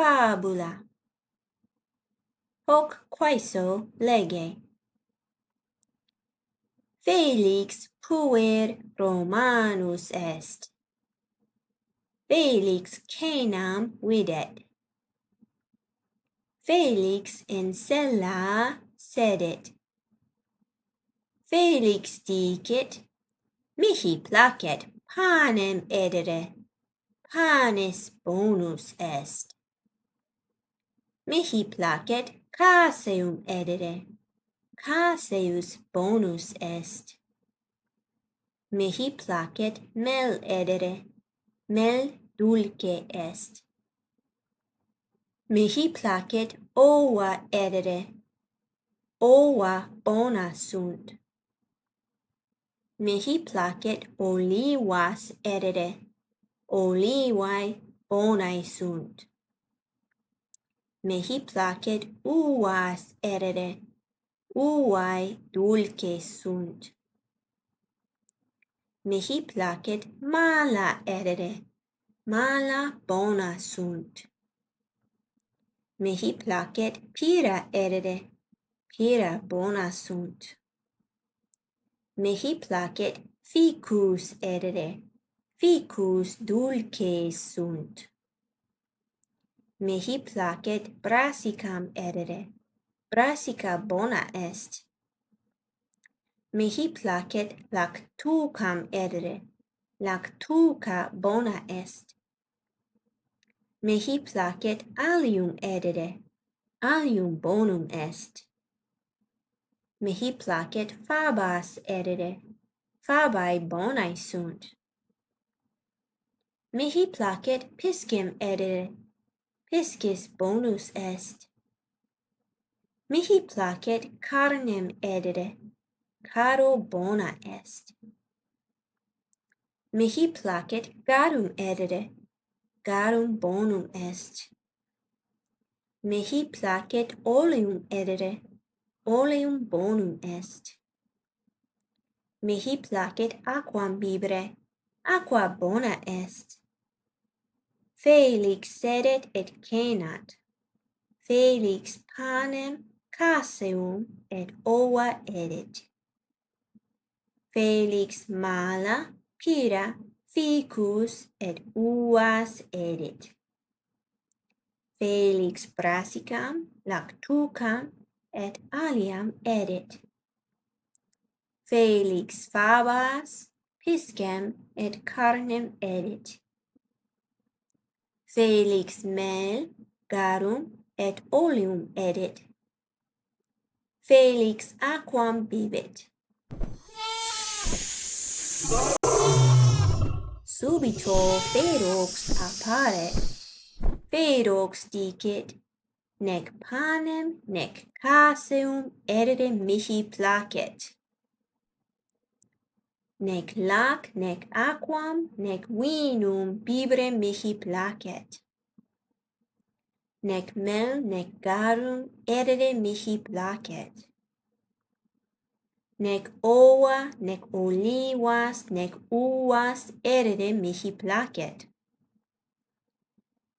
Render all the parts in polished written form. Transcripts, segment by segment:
fabula. Hoc quaeso lege. Felix puer Romanus est. Felix cenam videt. Felix in cella sedet. Felix dicit, mihi placet panem edere, panis bonus est. Mihi placet caseum edere, caseus bonus est. Mihi placet mel edere, mel dulce est. Mihi placet ova edere, ova bona sunt. Mihi placet olivas edere, olivae bonae sunt. Mihi placet uvas edere, uvae dulces sunt. Mihi placet mala edere, mala bona sunt. Mihi placet pira edere, pira bona sunt. Mihi placet ficus edere, ficus dulces sunt. Mihi placet brassicam edere, brassica bona est. Mihi placet lactucam edere, lactuca bona est. Mihi placet allium edere, allium bonum est. Mihi placet fabas edere, fabae bonae sunt. Mihi placet piscem edere, piscis bonus est. Mihi placet carnem edere, caro bona est. Mihi placet garum edere, garum bonum est. Mihi placet oleum edere, oleum bonum est. Mihi placet aquam bibere, aqua bona est. Felix sedet et cenat. Felix panem caseum et ova edit. Felix mala pira ficus et uvas edit. Felix brassicam, lactucam et alliam edit. Felix fabas, piscem et carnem edit. Felix mel, garum et oleum edit. Felix aquam bibit. Subito Ferox apparet. Ferox dicit, nec panem nec caseum edere mihi placet. Nec lac nec aquam nec vinum bibere mihi placet. Nec mel nec garum edere mihi placet. Nec ova nec olivas nec uvas edere mihi placet.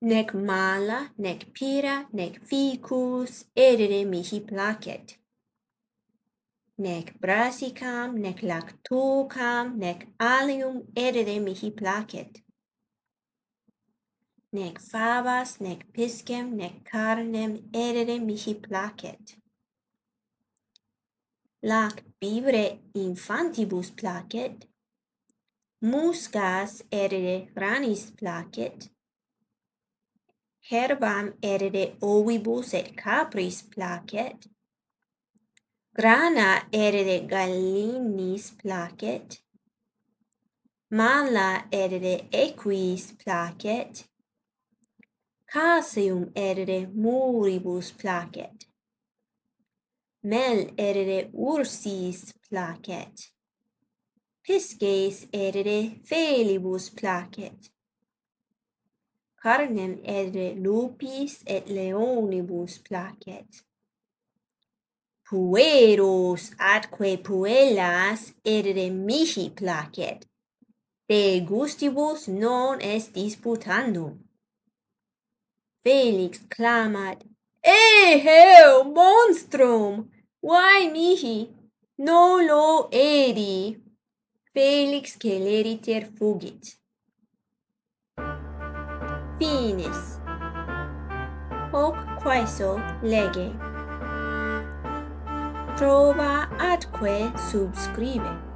Nec mala nec pira nec ficus edere mihi placet. Nec brassicam nec lactucam nec allium edere mihi placet. Nec fabas nec piscem nec carnem edere mihi placet. Lac bibere infantibus placet. Muscas edere ranis placet. Herbam edere ovibus et capris placet. Grana edere gallinis placet. Mala edere equis placet. Caseum edere muribus placet. Mel edere ursis placet. Pisces edere felibus placet. Carnem edere lupis et leonibus placet. Pueros atque puellas edere mihi placet. De gustibus non est disputandum. Felix clamored. Heu, monstrum! Why mihi? No lo eri. Felix celeriter fugit. Finis. Hoc quaeso lege. Prova atque subscribe.